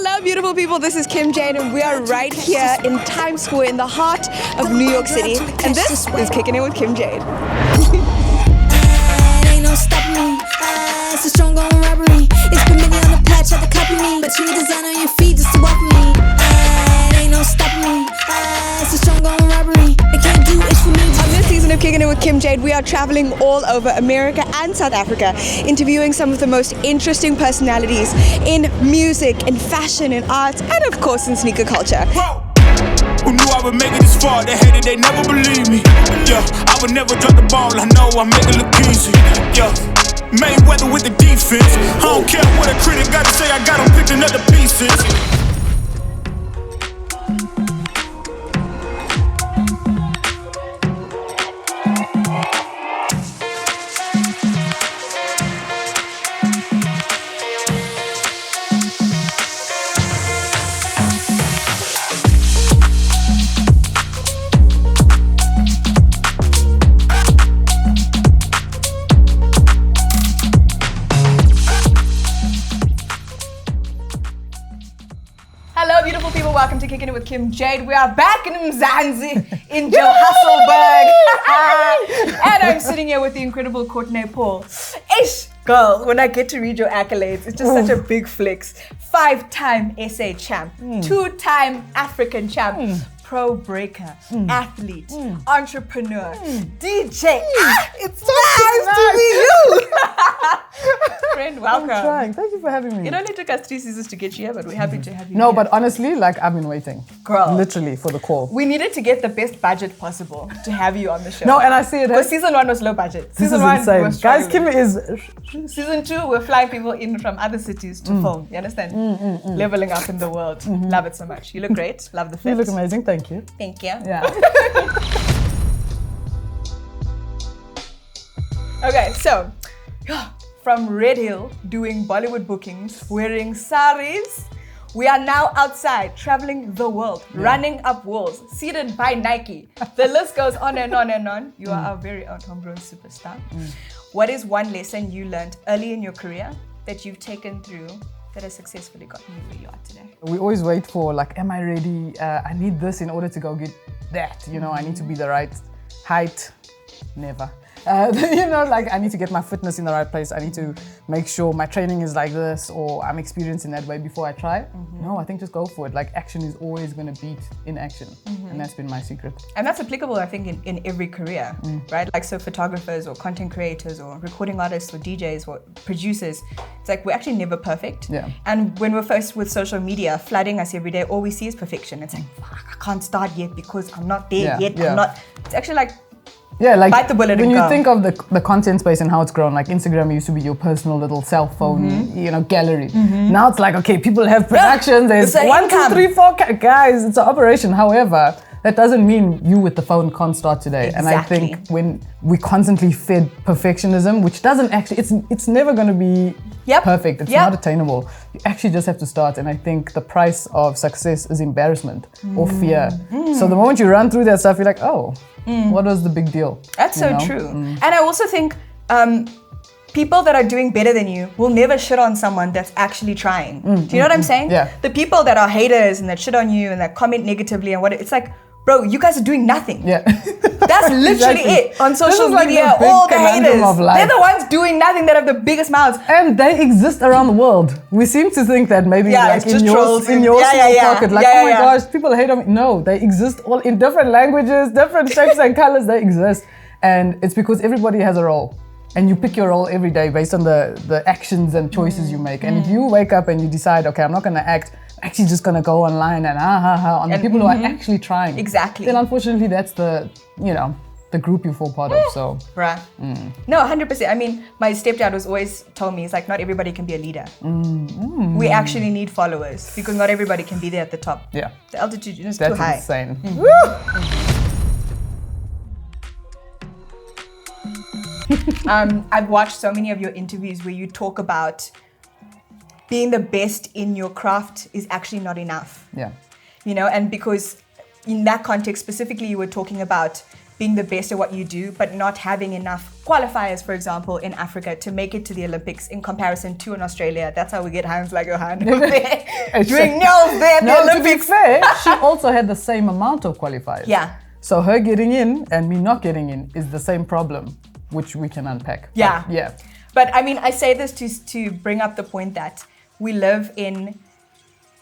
Hello, beautiful people. This is Kim Jayde, and we are right here in Times Square in the heart of New York City. And this is Kickin' with Kim Jayde. Ain't no stopping me. It's a strong going robbery. It's been many on the patch, had to copy me. But you need design on your feet just to walk with me. Ain't no stopping me. It's a strong going robbery. They can't do it for me. On this season of Kickin' with Kim Jayde, we are traveling all over America and South Africa, interviewing some of the most interesting personalities in music, in fashion, in art, and of course in sneaker culture. Who knew I would make it this far? They hated, they never believed me. Yeah, I would never drop the ball. I know I make it look easy. Yeah, Mayweather with the defense. I don't care what a critic gotta say. I got them picking up the pieces. Hello, beautiful people. Welcome to Kickin' with Kim Jayde. We are back in Mzansi, in Johannesburg. And I'm sitting here with the incredible Courtnae Paul. Ish, girl, when I get to read your accolades, it's just such a big flex. 5-time SA champ, 2-time African champ, pro breaker, athlete, entrepreneur, DJ. It's nice to meet you. Friend, welcome. I'm trying. Thank you for having me. It only took us 3 seasons to get you here, but we're happy to have you No, here. but honestly, like I've been waiting. Girl. Literally for the call. We needed to get the best budget possible to have you on the show. No, and I see it. Because season 1 was low budget. This Season is 1 insane. was Guys, struggling. Kim is... Season 2, we're flying people in from other cities to film. You understand? Leveling up in the world. Love it so much. You look great. Love the fit. You look amazing. Thank you. Thank you. Yeah. Okay, so from Red Hill, doing Bollywood bookings, wearing saris, we are now outside, traveling the world, running up walls, seated by Nike. The list goes on and on and on. You are our very own homegrown superstar. What is one lesson you learned early in your career that you've taken through that has successfully gotten you where you are today? We always wait for like, am I ready? I need this in order to go get that. You know, I need to be the right height. Never. You know, like I need to get my fitness in the right place. I need to make sure my training is like this or I'm experienced in that way before I try. No, I think just go for it. Like action is always going to beat inaction. And that's been my secret. And that's applicable, I think, in every career, right? Like, so photographers or content creators or recording artists or DJs or producers, it's like we're actually never perfect. Yeah. And when we're faced with social media flooding us every day, all we see is perfection. It's like, fuck, I can't start yet because I'm not there yet. Yeah. I'm not. It's actually like, yeah, like bite the bullet when and you go. think of the content space and how it's grown, like Instagram used to be your personal little cell phone, you know, gallery. Now it's like, okay, people have productions. There's it's an 1, 2, income. 3, 4 guys. It's an operation. However, that doesn't mean you with the phone can't start today. Exactly. And I think when we constantly fed perfectionism, which doesn't actually, it's never going to be perfect. It's not attainable. You actually just have to start. And I think the price of success is embarrassment or fear. So the moment you run through that stuff, you're like, oh, what was the big deal? That's You so know? true. And I also think people that are doing better than you will never shit on someone that's actually trying. Do you know what I'm saying? Yeah. The people that are haters and that shit on you and that comment negatively and what it's like, bro, you guys are doing nothing. Yeah. That's literally Exactly. it on This social is like media. the big All the conundrum haters, of life. they're the ones doing nothing that have the biggest mouths. And they exist around the world. We seem to think that maybe Yeah, like it's just in your trolls. small pocket, like, Yeah, oh my gosh, people hate on me. No, they exist all in different languages, different shapes and colors, they exist. And it's because everybody has a role. And you pick your role every day based on the actions and choices you make. And if you wake up and you decide, okay, I'm not gonna act, I'm actually just gonna go online and on the people who are actually trying. Exactly. Then unfortunately that's the group you fall part of, so. Bruh. No, 100%. I mean, my stepdad was always told me, it's like, not everybody can be a leader. We actually need followers because not everybody can be there at the top. Yeah. The altitude is That's too high. insane. I've watched so many of your interviews where you talk about being the best in your craft is actually not enough. Yeah. You know, and because in that context specifically, you were talking about being the best at what you do, but not having enough qualifiers, for example, in Africa to make it to the Olympics in comparison to in Australia. That's how we get hands like Johan over there. Doing nails there at the No, to be Olympics. fair, she also had the same amount of qualifiers. Yeah. So her getting in and me not getting in is the same problem, which we can unpack. Yeah. But, yeah. But I mean, I say this to bring up the point that we live in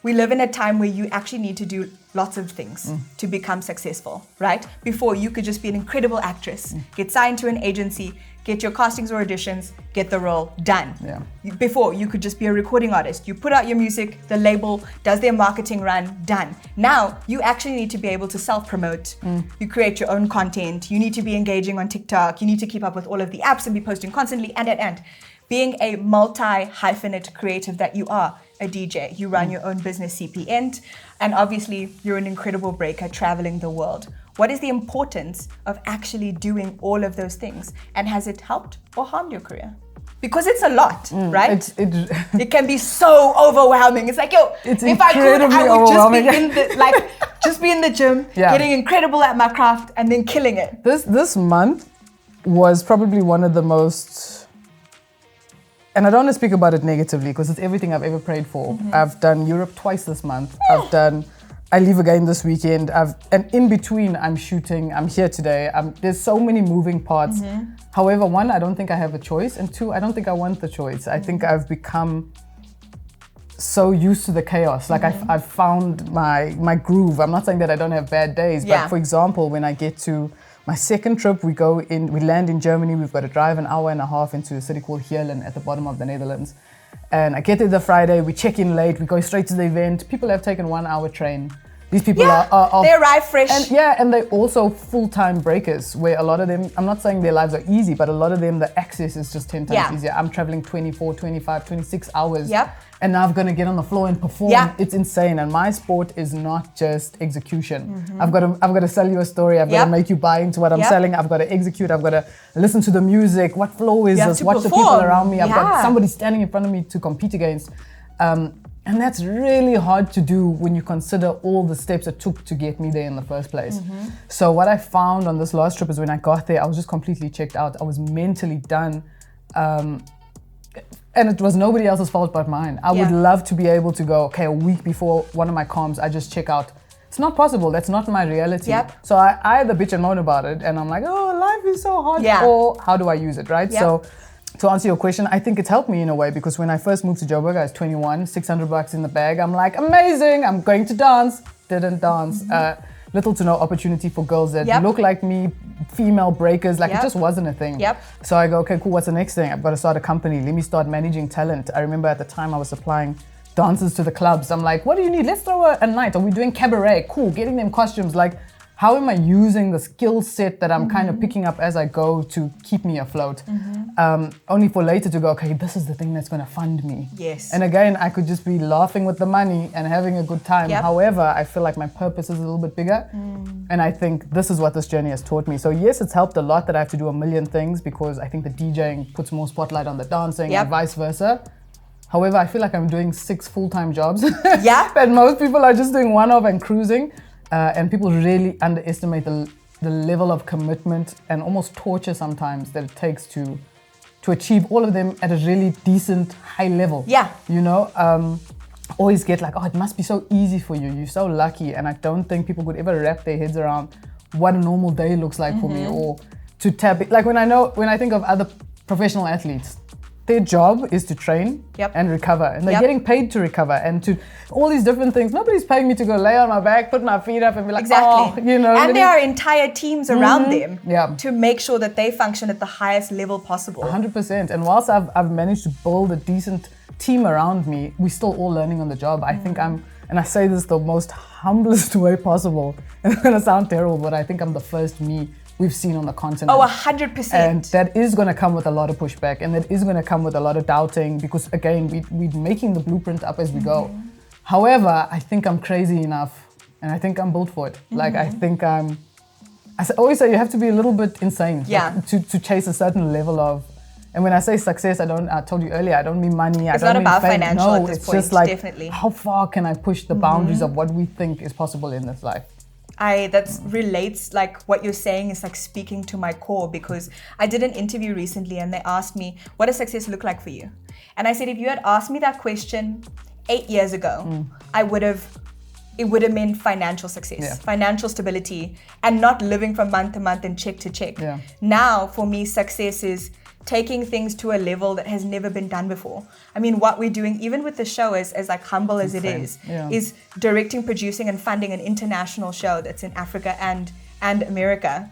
a time where you actually need to do lots of things to become successful, right? Before, you could just be an incredible actress, get signed to an agency, get your castings or auditions, get the role, done. Yeah. Before, you could just be a recording artist. You put out your music, the label does their marketing run, done. Now, you actually need to be able to self-promote. You create your own content. You need to be engaging on TikTok. You need to keep up with all of the apps and be posting constantly, and. Being a multi-hyphenate creative that you are, a DJ, you run your own business, CPN, and obviously you're an incredible breaker traveling the world. What is the importance of actually doing all of those things? And has it helped or harmed your career? Because it's a lot, right? It can be so overwhelming. It's like, yo, it's if I could, I would just be in the gym, getting incredible at my craft and then killing it. This month was probably one of the most, and I don't want to speak about it negatively because it's everything I've ever prayed for. I've done Europe twice this month. I leave again this weekend. And in between, I'm shooting. I'm here today. There's so many moving parts. However, one, I don't think I have a choice. And two, I don't think I want the choice. I think I've become so used to the chaos. Like I've found my groove. I'm not saying that I don't have bad days. But for example, when I get to my second trip, we land in Germany. We've got to drive an hour and a half into a city called Heerlen at the bottom of the Netherlands. And I get there the Friday, we check in late, we go straight to the event. People have taken 1 hour train. These people are they arrive fresh. And they're also full-time breakers where a lot of them, I'm not saying their lives are easy, but a lot of them, the access is just 10 times easier. I'm traveling 24, 25, 26 hours. And now I'm going to get on the floor and perform. It's insane. And my sport is not just execution. I've got to sell you a story. I've got to make you buy into what I'm selling. I've got to execute. I've got to listen to the music. What flow is this? Watch the people around me. I've got somebody standing in front of me to compete against. And that's really hard to do when you consider all the steps it took to get me there in the first place. So what I found on this last trip is when I got there, I was just completely checked out. I was mentally done. And it was nobody else's fault but mine. I would love to be able to go, okay, a week before one of my comms, I just check out. It's not possible. That's not my reality. So I either bitch and moan about it and I'm like, oh, life is so hard. Or how do I use it, right? So to answer your question, I think it's helped me in a way because when I first moved to Joburg, I was 21, $600 in the bag. I'm like, amazing, I'm going to dance. Didn't dance. Little to no opportunity for girls that look like me, female breakers, it just wasn't a thing. So I go, okay, cool, what's the next thing? I've got to start a company. Let me start managing talent. I remember at the time I was supplying dancers to the clubs. I'm like, what do you need? Let's throw a night. Are we doing cabaret? Cool, getting them costumes. How am I using the skill set that I'm kind of picking up as I go to keep me afloat? Only for later to go, okay, this is the thing that's going to fund me. And again, I could just be laughing with the money and having a good time. However, I feel like my purpose is a little bit bigger. And I think this is what this journey has taught me. So yes, it's helped a lot that I have to do a million things because I think the DJing puts more spotlight on the dancing and vice versa. However, I feel like I'm doing 6 full-time jobs. That most people are just doing one of and cruising. And people really underestimate the level of commitment and almost torture sometimes that it takes to achieve all of them at a really decent high level. You know, always get like, oh, it must be so easy for you. You're so lucky. And I don't think people could ever wrap their heads around what a normal day looks like for me or to tap it. Like when I think of other professional athletes, their job is to train and recover. And they're getting paid to recover and to all these different things. Nobody's paying me to go lay on my back, put my feet up and be like, oh, you know. And there are entire teams around them to make sure that they function at the highest level possible. 100%. And whilst I've managed to build a decent team around me, we're still all learning on the job. I think and I say this the most humblest way possible. It's gonna sound terrible, but I think I'm the first me we've seen on the continent. Oh, 100%. And that is going to come with a lot of pushback and that is going to come with a lot of doubting because again, we're making the blueprint up as we go. However, I think I'm crazy enough and I think I'm built for it. I think I always say you have to be a little bit insane to chase a certain level of, and when I say success, I told you earlier, I don't mean money. It's not about financial at this it's point, just like, definitely. how far can I push the boundaries of what we think is possible in this life? that relates, like what you're saying is like speaking to my core, because I did an interview recently and they asked me, what does success look like for you? And I said, if you had asked me that question 8 years ago, it would have meant financial success, financial stability, and not living from month to month and check to check. Yeah. Now, for me, success is taking things to a level that has never been done before. I mean, what we're doing, even with the show, as like humble as it is directing, producing, and funding an international show that's in Africa and America.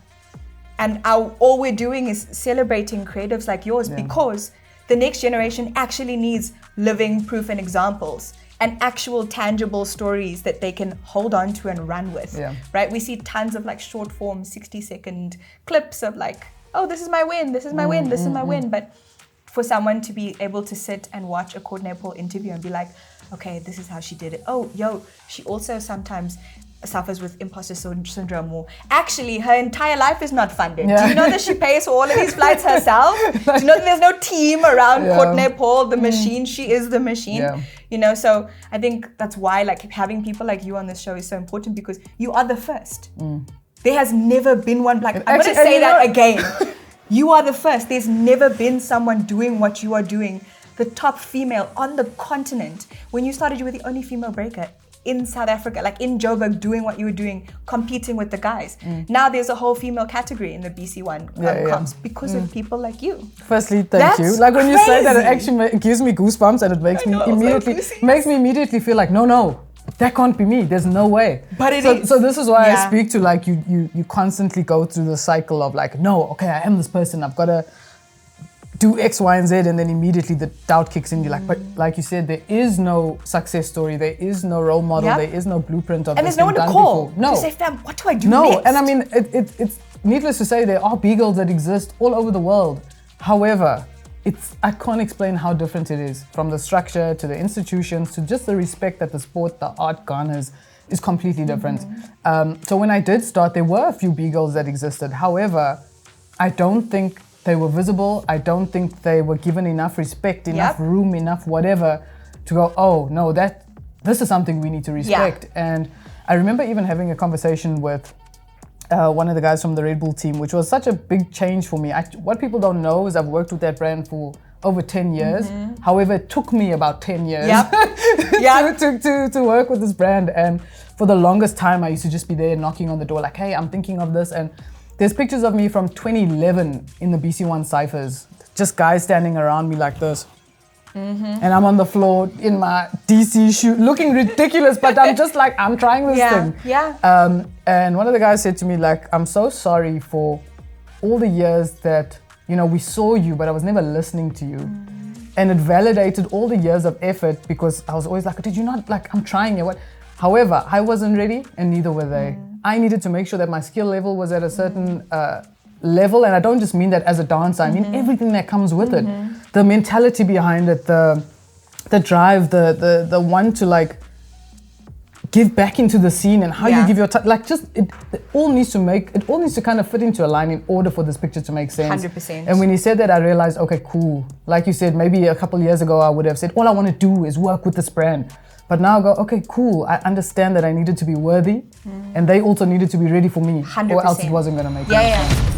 And all we're doing is celebrating creatives like yours, because the next generation actually needs living proof and examples and actual tangible stories that they can hold on to and run with, right? We see tons of like short form 60-second clips of like, oh, this is my win, this is my win, this is my win. But for someone to be able to sit and watch a Courtnae Paul interview and be like, okay, this is how she did it. Oh, she also sometimes suffers with imposter syndrome, or actually her entire life is not funded. Do you know that she pays for all of these flights herself? Do you know that there's no team around Courtnae Paul, the machine? She is the machine. You know, so I think that's why like having people like you on this show is so important, because you are the first. There has never been one, like, I'm going to say that again. You are the first. There's never been someone doing what you are doing. The top female on the continent. When you started, you were the only female breaker in South Africa, like in Joburg, doing what you were doing, competing with the guys. Now there's a whole female category in the BC1 comps because of people like you. Firstly, thank you. Like when you say that, it actually gives me goosebumps, and it makes me immediately feel like, no, that can't be me. There's no way. But it is. So this is why I speak to like you constantly go through the cycle of like, no, okay, I am this person. I've got to do X, Y, and Z, and then immediately the doubt kicks in. You're like, but like you said, there is no success story. There is no role model. There is no blueprint of and this there's no one to done call. Before. No. To say, fam, what do I do next? And I mean, it's needless to say, there are B-girls that exist all over the world. However, I can't explain how different it is, from the structure to the institutions to just the respect that the sport, the art garners, is completely different. So when I did start, there were a few B-girls that existed. However, I don't think they were visible. I don't think they were given enough respect, enough room, enough whatever to go, oh no, this is something we need to respect. And I remember even having a conversation with one of the guys from the Red Bull team, which was such a big change for me. What people don't know is I've worked with that brand for over 10 years. However, it took me about 10 years to work with this brand. And for the longest time, I used to just be there knocking on the door like, hey, I'm thinking of this. And there's pictures of me from 2011 in the BC1 Cyphers, just guys standing around me like this. And I'm on the floor in my DC shoe, looking ridiculous, but I'm just like, I'm trying this thing. And one of the guys said to me, like, I'm so sorry for all the years that, you know, we saw you, but I was never listening to you. And it validated all the years of effort, because I was always like, did you not, like, I'm trying it. However, I wasn't ready, and neither were they. I needed to make sure that my skill level was at a certain level, and I don't just mean that as a dancer, I mean everything that comes with it. The mentality behind it, the drive, the want to like give back into the scene, and how you give your it all needs to kind of fit into a line in order for this picture to make sense. 100%. And when he said that, I realized, okay, cool. Like you said, maybe a couple years ago I would have said, all I want to do is work with this brand. But now I go, okay, cool. I understand that I needed to be worthy, and they also needed to be ready for me, 100%. or else it wasn't going to make sense.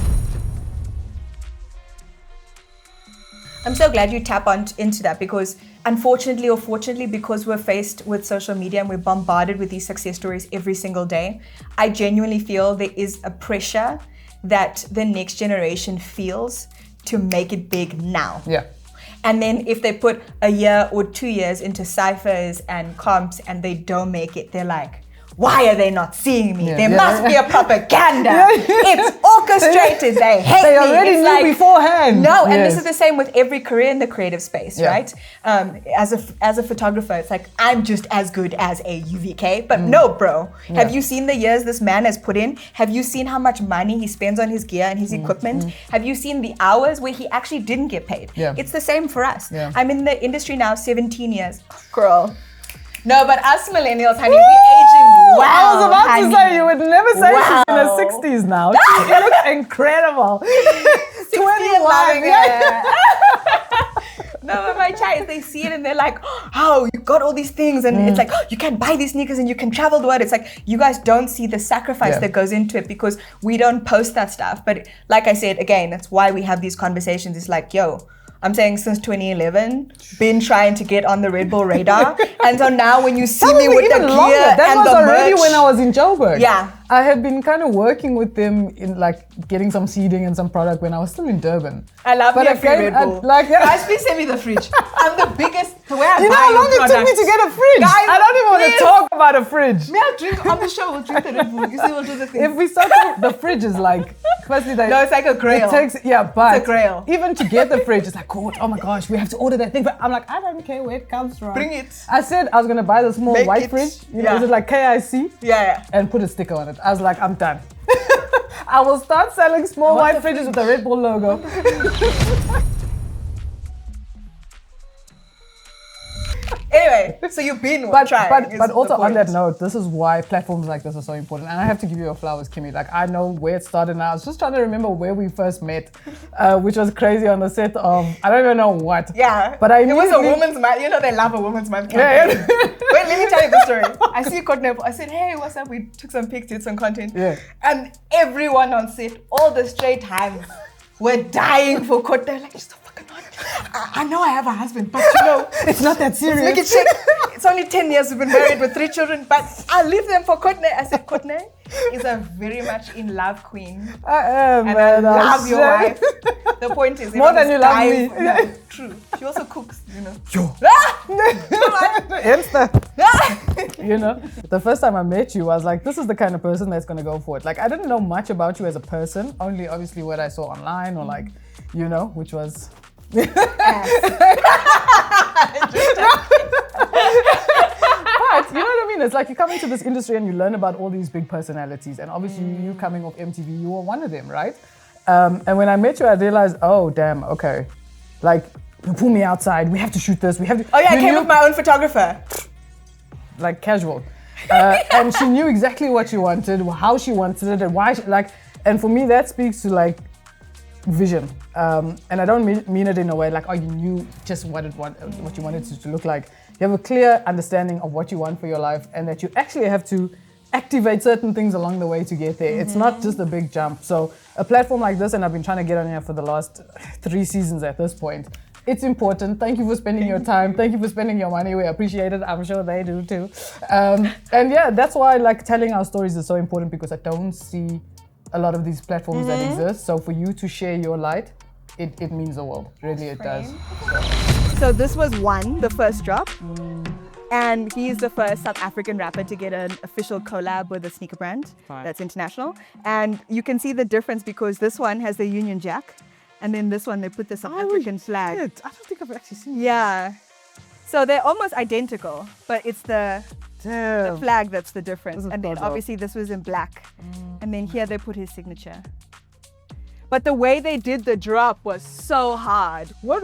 I'm so glad you tap into that, because unfortunately or fortunately, because we're faced with social media and we're bombarded with these success stories every single day, I genuinely feel there is a pressure that the next generation feels to make it big now. Yeah. And then if they put a year or 2 years into ciphers and comps and they don't make it, they're like, why are they not seeing me? There must be a propaganda. It's orchestrated. They hate me. They already knew beforehand. No, and this is the same with every career in the creative space, right? As a photographer, it's like, I'm just as good as a UVK. But no, bro. Have you seen the years this man has put in? Have you seen how much money he spends on his gear and his equipment? Have you seen the hours where he actually didn't get paid? It's the same for us. I'm in the industry now 17 years. Girl. No, but us millennials, honey, we're aging well. I was about to say, you would never say she's in her 60s now. She looks incredible. 21. No, my child, they see it and they're like, oh, you got all these things. And it's like, oh, you can buy these sneakers and you can travel the world. It's like, you guys don't see the sacrifice that goes into it because we don't post that stuff. But like I said, again, that's why we have these conversations. It's like, yo, I'm saying since 2011, been trying to get on the Red Bull radar. And so now when you see me with the gear That and was the already merch, when I was in Joburg. Yeah. I had been kind of working with them in like getting some seeding and some product when I was still in Durban. I love me a free Red Bull. Guys, please send me the fridge. I'm the biggest. The way I You know buy how your long it took me to get a fridge? Guys, I don't even want please. to talk about a fridge. May I drink on the show? We'll drink the Red Bull. You see, we'll do the thing. If we start to, the fridge is like, firstly, No, it's like a grail. It takes, but It's a grail. even to get the fridge, it's like, oh my gosh, we have to order that thing. But I'm like, I don't care where it comes from. Bring it. I said I was gonna buy the small Make white it. fridge. You Yeah. know, is it like KIC? Yeah. And put a sticker on it. I was like, I'm done. I will start selling small white fridges with the Red Bull logo. Anyway, so you've been trying. But also on that note, this is why platforms like this are so important. And I have to give you your flowers, Kimmy. Like, I know where it started now. I was just trying to remember where we first met, which was crazy on the set of, I don't even know what. Yeah. But it was a woman's month. You know they love a woman's month campaign. Wait, let me tell you the story. I see Courtnae. I said, hey, what's up? We took some pics, did some content. Yeah. And everyone on set, all the straight hands, were dying for Courtnae. Like, she's so fucking hot. I know I have a husband, but you know, It's not that serious. make it shake. It's only 10 years we've been married with 3 children, but I'll leave them for Courtnae. I said, Courtnae is a very much in love queen. I am, And man. I love your wife. The point is, More than you love dying me. for- No, true. She also cooks, you know. Yo. Ah! Insta. Ah! You know, the first time I met you, I was like, this is the kind of person that's going to go for it. Like, I didn't know much about you as a person, only obviously what I saw online or like, you know, which was... But you know what I mean? It's like you come into this industry and you learn about all these big personalities. And obviously you coming off MTV, you were one of them, right? And when I met you, I realized, oh, damn, okay. Like, you pull me outside, we have to shoot this, we have to... Oh yeah, I You came knew- with my own photographer. like casual. And she knew exactly what she wanted, how she wanted it, and why she, like, and for me that speaks to like vision. And I don't mean it in a way like, oh, you knew just what you wanted it to look like. You have a clear understanding of what you want for your life and that you actually have to activate certain things along the way to get there. It's not just a big jump. So a platform like this, and I've been trying to get on here for the last 3 seasons at this point, it's important. Thank you for spending your time. Thank you for spending your money. We appreciate it. I'm sure they do too. And yeah, that's why like telling our stories is so important because I don't see a lot of these platforms that exist. So for you to share your light, it means the world. Really, it does. So this was the first drop. And he's the first South African rapper to get an official collab with a sneaker brand that's international. And you can see the difference because this one has the Union Jack. And then this one, they put the South African flag. I don't think I've actually seen it. Yeah. So they're almost identical, but it's the flag that's the difference. And then obviously this was in black. And then here they put his signature. But the way they did the drop was so hard. How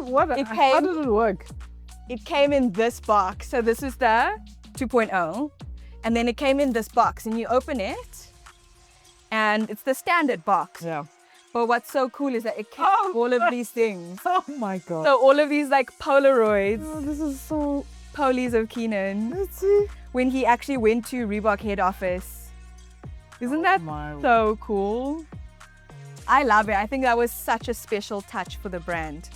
did it work? It came in this box. So this is the 2.0. And then it came in this box and you open it and it's the standard box. Yeah. But what's so cool is that it came all of these things. Oh my God. So all of these like Polaroids. Oh, this is so... Polies of Keenan. Let's see. When he actually went to Reebok head office. Isn't that so cool? I love it. I think that was such a special touch for the brand.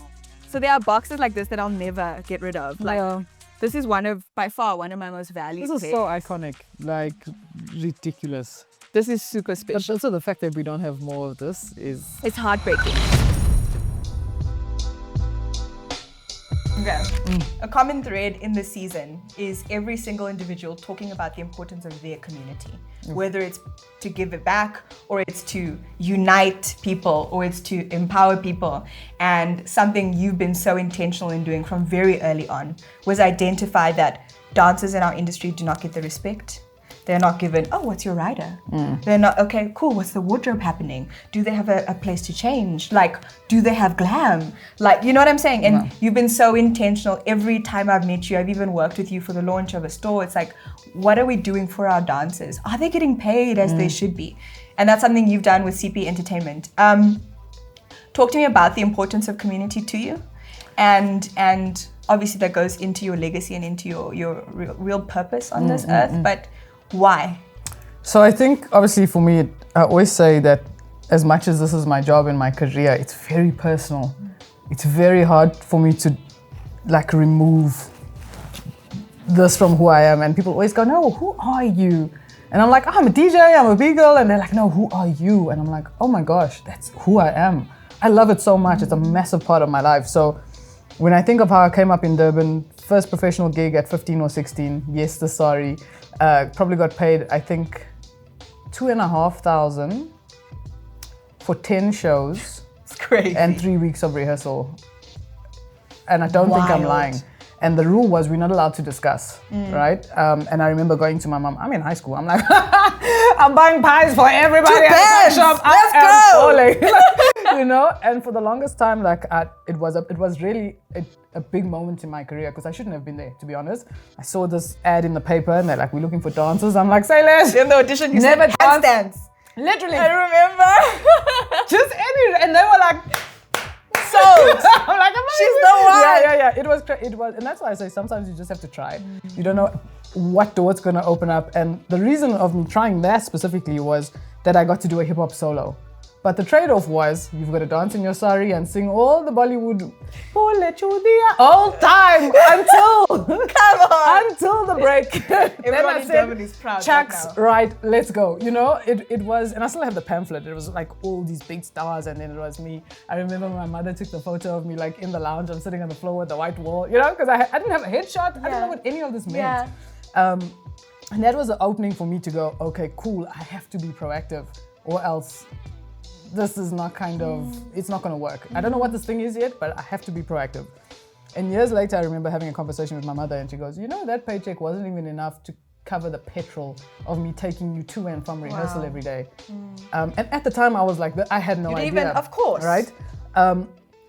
So there are boxes like this that I'll never get rid of. Like this is by far one of my most valued. This is so iconic, like ridiculous. This is super But special. also the fact that we don't have more of this is... It's heartbreaking. Okay. A common thread in this season is every single individual talking about the importance of their community, whether it's to give it back or it's to unite people or it's to empower people. And something you've been so intentional in doing from very early on was identify that dancers in our industry do not get the respect. They're not given, oh, what's your rider? They're not, okay, cool, what's the wardrobe happening? Do they have a place to change? Like, do they have glam? Like, you know what I'm saying? And you've been so intentional. Every time I've met you, I've even worked with you for the launch of a store. It's like, what are we doing for our dancers? Are they getting paid as they should be? And that's something you've done with CP Entertainment. Talk to me about the importance of community to you and obviously that goes into your legacy and into your real purpose on this earth. But why? So I think obviously for me, I always say that as much as this is my job and my career, it's very personal. It's very hard for me to like remove this from who I am, and people always go, no, who are you? And I'm like, oh, I'm a DJ, I'm a B-girl, and they're like, no, who are you? And I'm like, oh my gosh, that's who I am. I love it so much. It's a massive part of my life. So when I think of how I came up in Durban, first professional gig at 15 or 16, yes, sorry, probably got paid, I think, 2,500 for 10 shows. It's crazy. And 3 weeks of rehearsal. And I don't think I'm lying. And the rule was we're not allowed to discuss, right? And I remember going to my mom, I'm in high school, I'm like, I'm buying pies for everybody at the shop. Let's go! You know, and for the longest time, like it was really a big moment in my career because I shouldn't have been there, to be honest. I saw this ad in the paper and they're like, we're looking for dancers. I'm like, say less. In the audition, you never said handstands. Literally. I remember. Just any, and they were like, so I'm like, she's the one. Yeah. It was, and that's why I say sometimes you just have to try. You don't know what door it's gonna open up. And the reason of me trying that specifically was that I got to do a hip hop solo. But the trade-off was you've got to dance in your sari and sing all the Bollywood all time until the break. Everybody in Durban is proud. Chucks, right, let's go. You know, it was, and I still have the pamphlet. It was like all these big stars, and then it was me. I remember my mother took the photo of me like in the lounge. I'm sitting on the floor with the white wall, you know, because I didn't have a headshot. I didn't know what any of this meant. And that was the opening for me to go, okay, cool, I have to be proactive or else this is not it's not gonna work. I don't know what this thing is yet, but I have to be proactive. And years later, I remember having a conversation with my mother and she goes, you know, that paycheck wasn't even enough to cover the petrol of me taking you to and from rehearsal every day. And at the time I was like, I had no idea. Even, of course. Right? And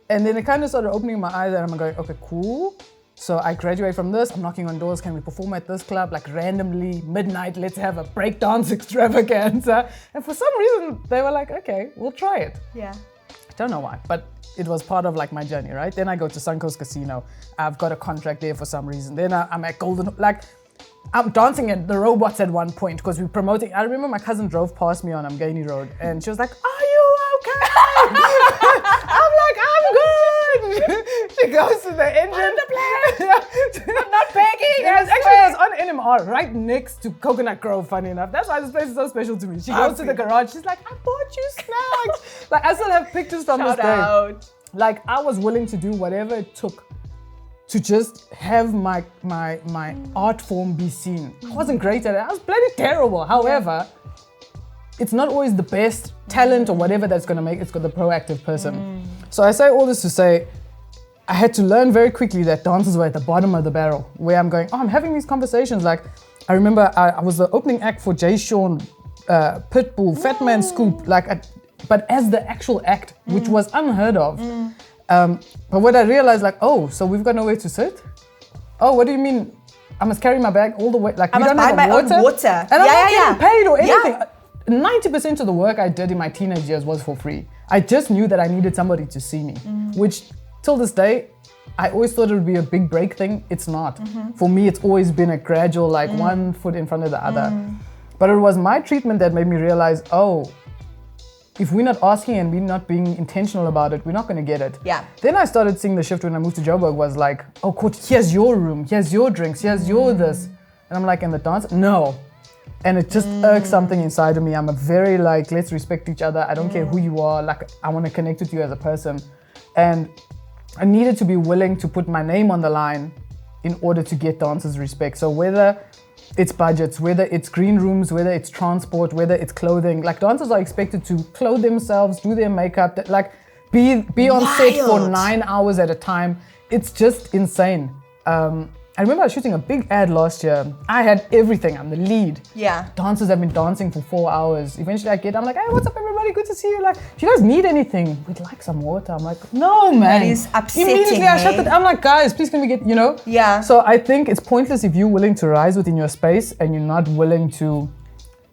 then it kind of started opening my eyes and I'm going, okay, cool. So I graduate from this, I'm knocking on doors, can we perform at this club? Like randomly, midnight, let's have a breakdance extravaganza. And for some reason, they were like, okay, we'll try it. Yeah. I don't know why, but it was part of like my journey, right? Then I go to Suncoast Casino. I've got a contract there for some reason. Then I'm at Golden, like I'm dancing at the robots at one point because we're promoting. I remember my cousin drove past me on Amgani Road and she was like, are you okay? I'm like, I'm good. She goes to the engine. On the plane. I'm not begging. It was on NMR, right next to Coconut Grove, funny enough. That's why this place is so special to me. She goes to the garage. She's like, I bought you snacks. Like, I still have pictures from this day. Out. Like, I was willing to do whatever it took to just have my art form be seen. I wasn't great at it. I was bloody terrible. However, it's not always the best talent or whatever that's going to make it's got the proactive person. So I say all this to say, I had to learn very quickly that dancers were at the bottom of the barrel, where I'm going, I'm having these conversations. Like, I remember I was the opening act for Jay Sean, Pitbull, Fat Man Scoop, but as the actual act, which was unheard of. But what I realized, like, oh, so we've got nowhere to sit? Oh, what do you mean? I must carry my bag all the way? Like, I must buy my own water. And I'm not getting paid or anything. 90% of the work I did in my teenage years was for free. I just knew that I needed somebody to see me, which till this day, I always thought it would be a big break thing. It's not. For me, it's always been a gradual, like one foot in front of the other. But it was my treatment that made me realize, oh, if we're not asking and we're not being intentional about it, we're not going to get it. Yeah. Then I started seeing the shift when I moved to Joburg was like, oh, Court, here's your room, here's your drinks, here's your this. And I'm like, and the dance? No. And it just irks something inside of me. I'm a very like, let's respect each other. I don't care who you are. Like, I want to connect with you as a person. And I needed to be willing to put my name on the line in order to get dancers respect. So whether it's budgets, whether it's green rooms, whether it's transport, whether it's clothing, like dancers are expected to clothe themselves, do their makeup, like be on set for 9 hours at a time. It's just insane. I remember I was shooting a big ad last year. I had everything. I'm the lead. Yeah. Dancers have been dancing for 4 hours. Eventually I'm like, hey, what's up everybody? Good to see you. Like, if you guys need anything, we'd like some water. I'm like, no, man. That is upsetting. Immediately I shut it. I'm like, guys, please can we get, you know? Yeah. So I think it's pointless if you're willing to rise within your space and you're not willing to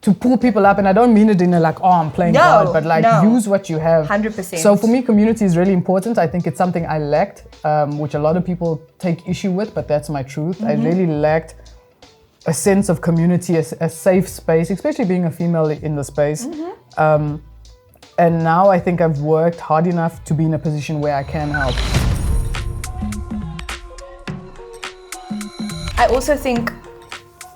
to pull people up, and I don't mean it in a like, oh, I'm playing God, but like use what you have. 100%. So for me, community is really important. I think it's something I lacked, which a lot of people take issue with, but that's my truth. I really lacked a sense of community, a safe space, especially being a female in the space. And now I think I've worked hard enough to be in a position where I can help. I also think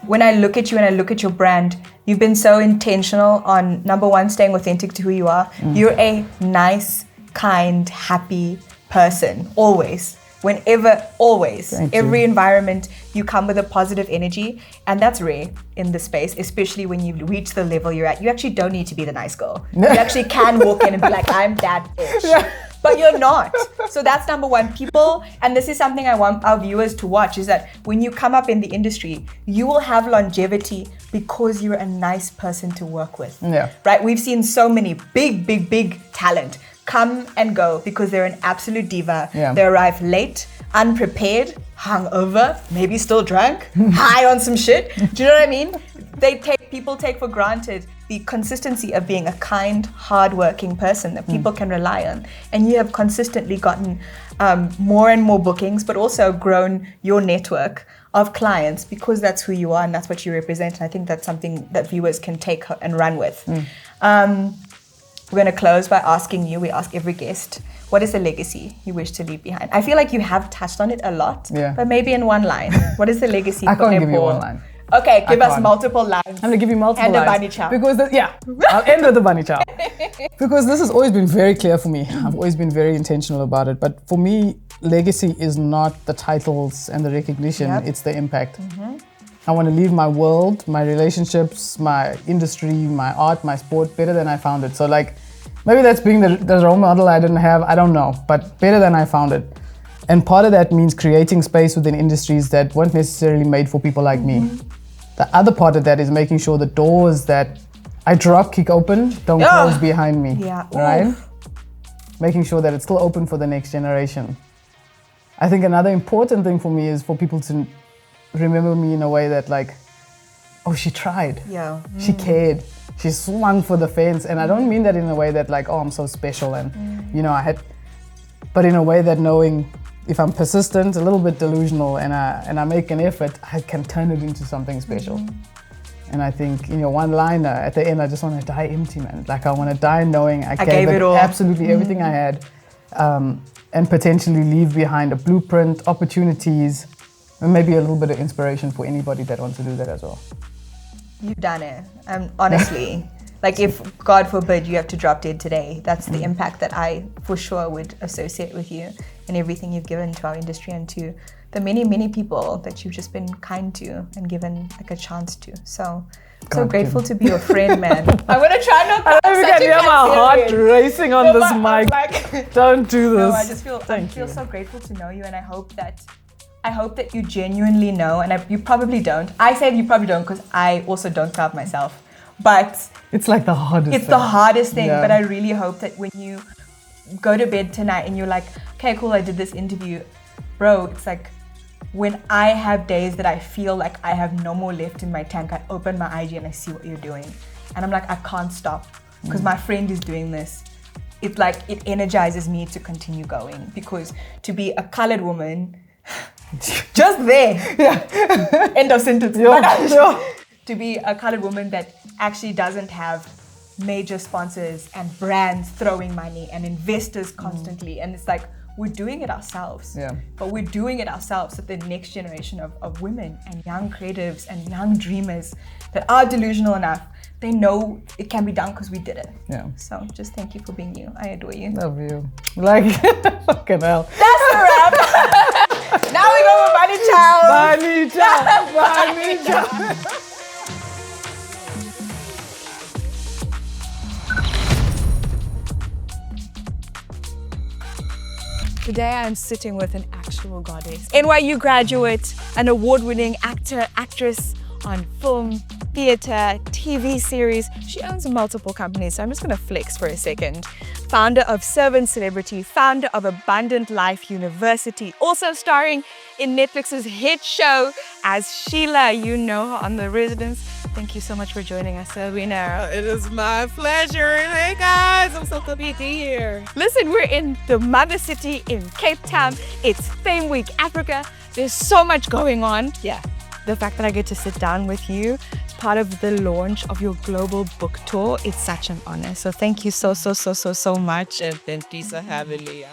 when I look at you and I look at your brand, you've been so intentional on, number one, staying authentic to who you are. You're a nice, kind, happy person, always. Whenever, always. Every environment, you come with a positive energy, and that's rare in this space, especially when you reach the level you're at. You actually don't need to be the nice girl. You actually can walk in and be like, I'm that bitch. But you're not. So that's number one. People, and this is something I want our viewers to watch, is that when you come up in the industry, you will have longevity because you're a nice person to work with. Right? We've seen so many big talent come and go because they're an absolute diva. They arrive late, unprepared, hungover, maybe still drunk, high on some shit. Do you know what I mean? People take for granted the consistency of being a kind, hardworking person that people can rely on. And you have consistently gotten more and more bookings, but also grown your network of clients because that's who you are and that's what you represent. And I think that's something that viewers can take and run with. We're going to close by asking you, we ask every guest, what is the legacy you wish to leave behind? I feel like you have touched on it a lot, but maybe in one line. What is the legacy? I can't give you one line. Okay, give us multiple lines. I'm going to give you multiple lines. And a bunny chow. Because I'll end with the bunny chow. Because this has always been very clear for me. I've always been very intentional about it. But for me, legacy is not the titles and the recognition, it's the impact. I want to leave my world, my relationships, my industry, my art, my sport better than I found it. So like, maybe that's being the role model I didn't have, I don't know, but better than I found it. And part of that means creating space within industries that weren't necessarily made for people like me. The other part of that is making sure the doors that I drop kick open don't close behind me, right? Making sure that it's still open for the next generation. I think another important thing for me is for people to remember me in a way that like, oh, she tried. She cared. She swung for the fence. And I don't mean that in a way that like, oh, I'm so special and, you know, but in a way that knowing if I'm persistent, a little bit delusional, and I make an effort, I can turn it into something special. And I think, you know, one liner at the end, I just want to die empty, man. Like I want to die knowing I gave it all. Absolutely everything I had, and potentially leave behind a blueprint, opportunities, and maybe a little bit of inspiration for anybody that wants to do that as well. You've done it. Honestly, like if, God forbid, you have to drop dead today, that's the impact that I for sure would associate with you and everything you've given to our industry and to the many people that you've just been kind to and given like a chance to. So grateful to be your friend, man. I'm gonna try not to. I don't hear my heart racing on this mic. Like, don't do this. No, I just feel so grateful to know you, and I hope that you genuinely know, and you probably don't. I say you probably don't because I also don't crowd myself. But it's like the hardest thing. It's the hardest thing, but I really hope that when you go to bed tonight and you're like, okay, cool, I did this interview. Bro, it's like when I have days that I feel like I have no more left in my tank, I open my IG and I see what you're doing. And I'm like, I can't stop because my friend is doing this. It's like, it energizes me to continue going because to be a colored woman, just there, end of sentence. To be a colored woman that actually doesn't have major sponsors and brands throwing money and investors constantly, and it's like we're doing it ourselves, but we're doing it ourselves so the next generation of women and young creatives and young dreamers that are delusional enough, they know it can be done because we did it. So just thank you for being you. I adore you. Love you. Like, fucking hell. That's the wrap. Now we go with Bunny Chow. Bunny Chow. Bunny Chow. Today I'm sitting with an actual goddess. NYU graduate, an award-winning actor, actress on film, theater, TV series. She owns multiple companies, so I'm just going to flex for a second. Founder of Servant Celebrity, founder of Abundant Life University, also starring in Netflix's hit show as Sheila, you know, on The Residence. Thank you so much for joining us, Selwina. It is my pleasure. Hey guys, I'm so happy to be here. Listen, we're in the mother city in Cape Town. It's Fame Week Africa. There's so much going on. Yeah. The fact that I get to sit down with you as part of the launch of your global book tour, it's such an honor. So thank you so much. And thank you for having me.